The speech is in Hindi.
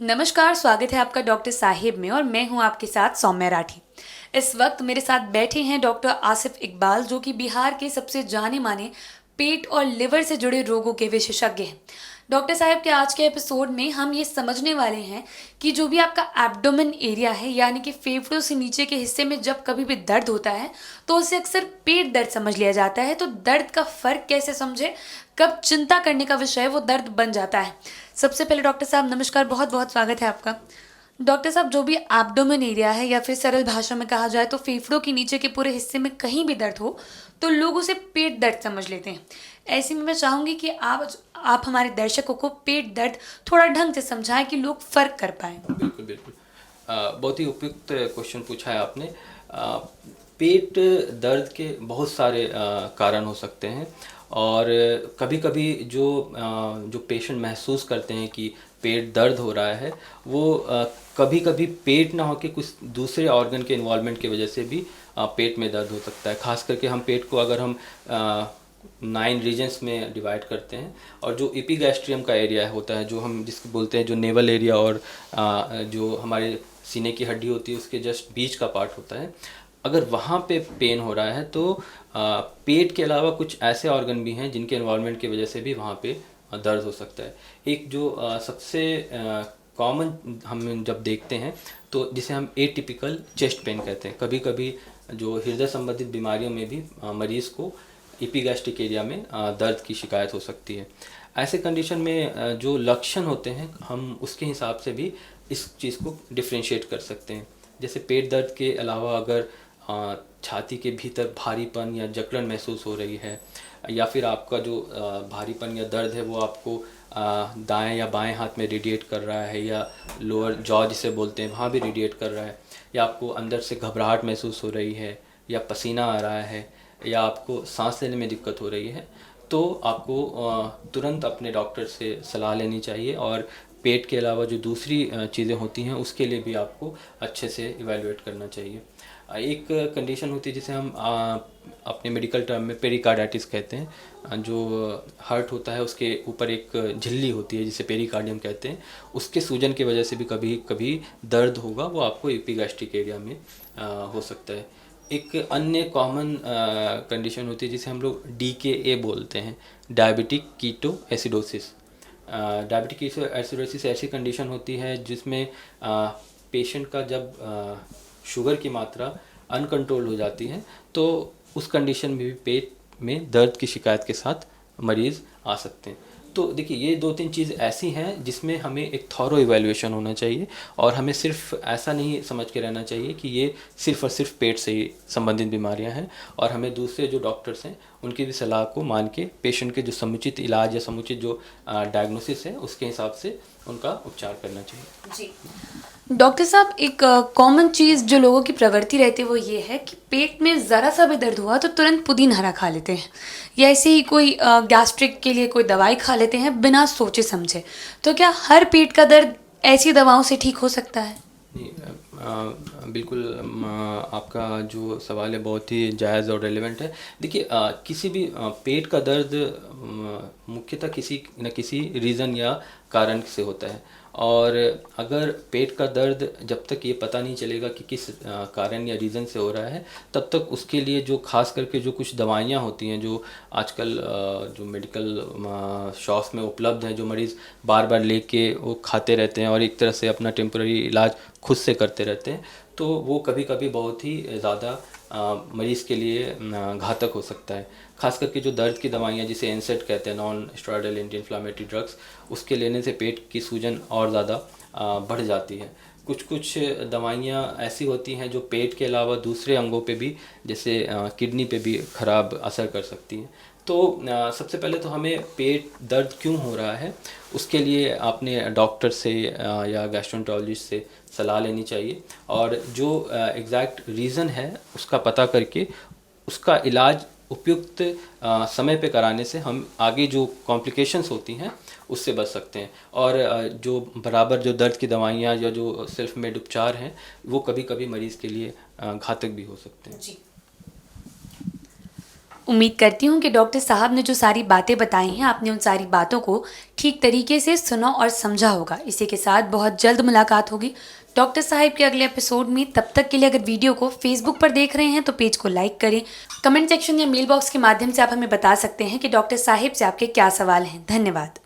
नमस्कार, स्वागत है आपका डॉक्टर साहिब में और मैं हूं आपके साथ सौम्या राठी। इस वक्त मेरे साथ बैठे हैं डॉक्टर आसिफ इकबाल, जो कि बिहार के सबसे जाने माने पेट और लिवर से जुड़े रोगों के विशेषज्ञ हैं। डॉक्टर साहब के आज के एपिसोड में हम ये समझने वाले हैं कि जो भी आपका एब्डोमेन एरिया है, यानी कि फेफड़ों से नीचे के हिस्से में जब कभी भी दर्द होता है तो उसे अक्सर पेट दर्द समझ लिया जाता है। तो दर्द का फ़र्क कैसे समझे, कब चिंता करने का विषय वो दर्द बन जाता है। सबसे पहले डॉक्टर साहब नमस्कार, बहुत बहुत स्वागत है आपका। डॉक्टर साहब, जो भी एब्डोमेन एरिया है या फिर सरल भाषा में कहा जाए तो फेफड़ों के नीचे के पूरे हिस्से में कहीं भी दर्द हो तो लोग उसे पेट दर्द समझ लेते हैं। ऐसे में मैं चाहूँगी कि आप हमारे दर्शकों को पेट दर्द थोड़ा ढंग से समझाएं कि लोग फ़र्क कर पाएँ। बिल्कुल बिल्कुल। बहुत ही उपयुक्त क्वेश्चन पूछा है आपने। पेट दर्द के बहुत सारे कारण हो सकते हैं और कभी-कभी जो पेशेंट महसूस करते हैं कि पेट दर्द हो रहा है, वो कभी-कभी पेट ना होके कुछ दूसरे ऑर्गन के इन्वॉल्वमेंट की वजह से भी पेट में दर्द हो सकता है। खास करके हम पेट को अगर हम 9 रीजन्स में डिवाइड करते हैं और जो एपिगैस्ट्रियम का एरिया होता है, जो हम जिसको बोलते हैं, जो नेवल एरिया और जो हमारे सीने की हड्डी होती है उसके जस्ट बीच का पार्ट होता है, अगर वहाँ पे पेन हो रहा है तो पेट के अलावा कुछ ऐसे ऑर्गन भी हैं जिनके इन्वॉल्वमेंट की वजह से भी वहाँ पे दर्द हो सकता है। एक जो सबसे कॉमन हम जब देखते हैं तो जिसे हम एटिपिकल चेस्ट पेन कहते हैं। कभी कभी जो हृदय संबंधित बीमारियों में भी मरीज़ को एपिगैस्ट्रिक एरिया में दर्द की शिकायत हो सकती है। ऐसे कंडीशन में जो लक्षण होते हैं हम उसके हिसाब से भी इस चीज़ को डिफ्रेंशिएट कर सकते हैं। जैसे पेट दर्द के अलावा अगर छाती के भीतर भारीपन या जकड़न महसूस हो रही है, या फिर आपका जो भारीपन या दर्द है वो आपको दाएं या बाएं हाथ में रेडिएट कर रहा है, या लोअर जॉ जिसे बोलते हैं वहाँ भी रेडिएट कर रहा है, या आपको अंदर से घबराहट महसूस हो रही है, या पसीना आ रहा है, या आपको सांस लेने में दिक्कत हो रही है, तो आपको तुरंत अपने डॉक्टर से सलाह लेनी चाहिए। और पेट के अलावा जो दूसरी चीज़ें होती हैं उसके लिए भी आपको अच्छे से इवैल्यूएट करना चाहिए। एक कंडीशन होती है जिसे हम अपने मेडिकल टर्म में पेरिकार्डाइटिस कहते हैं। जो हार्ट होता है उसके ऊपर एक झिल्ली होती है जिसे पेरिकार्डियम कहते हैं, उसके सूजन की वजह से भी कभी कभी दर्द होगा, वो आपको एपिगैस्ट्रिक एरिया में हो सकता है। एक अन्य कॉमन कंडीशन होती है जिसे हम लोग DKA बोलते हैं, diabetic keto acidosis. Diabetic keto acidosis ऐसी कंडीशन होती है जिसमें पेशेंट का जब शुगर की मात्रा अनकंट्रोल हो जाती है तो उस कंडीशन में भी पेट में दर्द की शिकायत के साथ मरीज़ आ सकते हैं। तो देखिए, ये 2-3 चीज़ ऐसी हैं जिसमें हमें एक थॉरो इवैल्यूएशन होना चाहिए और हमें सिर्फ ऐसा नहीं समझ के रहना चाहिए कि ये सिर्फ और सिर्फ पेट से ही संबंधित बीमारियां हैं, और हमें दूसरे जो डॉक्टर्स हैं उनकी भी सलाह को मान के पेशेंट के जो समुचित इलाज या समुचित जो डायग्नोसिस है उसके हिसाब से उनका उपचार करना चाहिए। जी डॉक्टर साहब, एक कॉमन चीज़ जो लोगों की प्रवृत्ति रहती है वो ये है कि पेट में ज़रा सा भी दर्द हुआ तो तुरंत पुदीन हरा खा लेते हैं, या ऐसे ही कोई गैस्ट्रिक के लिए कोई दवाई खा लेते हैं बिना सोचे समझे। तो क्या हर पेट का दर्द ऐसी दवाओं से ठीक हो सकता है? नहीं, बिल्कुल। आपका जो सवाल है बहुत ही जायज़ और रेलेवेंट है। देखिए, किसी भी पेट का दर्द मुख्यतः किसी न किसी रीज़न या कारण से होता है, और अगर पेट का दर्द जब तक ये पता नहीं चलेगा कि किस कारण या रीज़न से हो रहा है, तब तक उसके लिए जो खास करके जो कुछ दवाइयाँ होती हैं जो आजकल जो मेडिकल शॉप्स में उपलब्ध हैं, जो मरीज़ बार बार लेके वो खाते रहते हैं और एक तरह से अपना टेम्पररी इलाज खुद से करते रहते हैं, तो वो कभी कभी बहुत ही ज़्यादा मरीज़ के लिए घातक हो सकता है। खास करके जो दर्द की दवाइयाँ जिसे एनसेड कहते हैं, non steroidal anti inflammatory drugs, उसके लेने से पेट की सूजन और ज़्यादा बढ़ जाती है। कुछ कुछ दवाइयाँ ऐसी होती हैं जो पेट के अलावा दूसरे अंगों पे भी, जैसे किडनी पे भी ख़राब असर कर सकती हैं। तो सबसे पहले तो हमें पेट दर्द क्यों हो रहा है उसके लिए अपने डॉक्टर से या गैस्ट्रोएंटरोलॉजिस्ट से सलाह लेनी चाहिए, और जो एग्जैक्ट रीज़न है उसका पता करके उसका इलाज उपयुक्त समय पे कराने से हम आगे जो कॉम्प्लिकेशंस होती हैं उससे बच सकते हैं। और जो बराबर जो दर्द की दवाइयाँ या जो सेल्फ मेड उपचार हैं वो कभी कभी मरीज़ के लिए घातक भी हो सकते हैं। जी उम्मीद करती हूँ कि डॉक्टर साहब ने जो सारी बातें बताई हैं आपने उन सारी बातों को ठीक तरीके से सुना और समझा होगा। इसी के साथ बहुत जल्द मुलाकात होगी डॉक्टर साहिब के अगले एपिसोड में। तब तक के लिए अगर वीडियो को फेसबुक पर देख रहे हैं तो पेज को लाइक करें। कमेंट सेक्शन या मेल बॉक्स के माध्यम से आप हमें बता सकते हैं कि डॉक्टर साहिब से आपके क्या सवाल हैं। धन्यवाद।